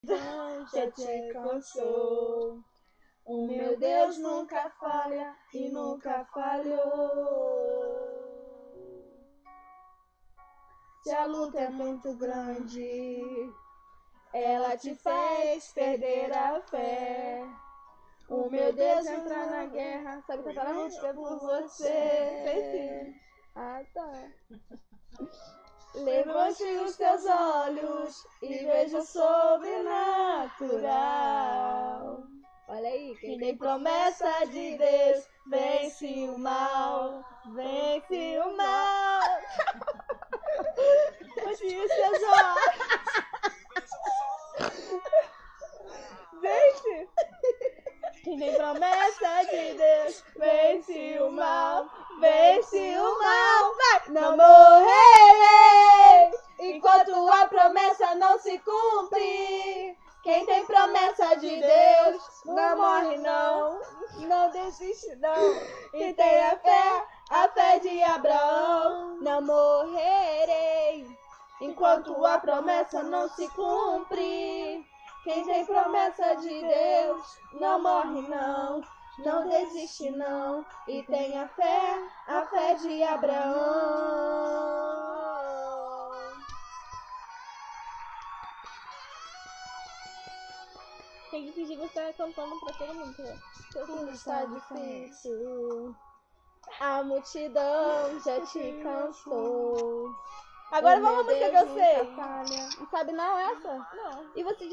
já te cansou. O meu Deus nunca falha e nunca falhou. Se a luta é muito grande, ela te fez perder a fé. O meu Deus entra na guerra, sabe cantar a música por você. Ah, tá. Levante os teus olhos e veja o sobrenatural. Olha aí, Que nem promessa de Deus, vence o mal, vence o mal. Feche os teus olhos. Vence. Que nem promessa de Deus, vence o mal, vence o mal. Vai! Não morrerei enquanto a promessa não se cumpre. Quem tem promessa de Deus não morre não, não desiste não. E tem a fé de Abraão. Não morrerei enquanto a promessa não se cumpre. Quem tem promessa de Deus não morre não, não desiste não. E tem a fé de Abraão. tem que fingir que você tá cantando pra todo mundo. Tudo está difícil, a multidão já te cansou. Agora vamos a música que eu sei. Não sabe não essa? Não. E você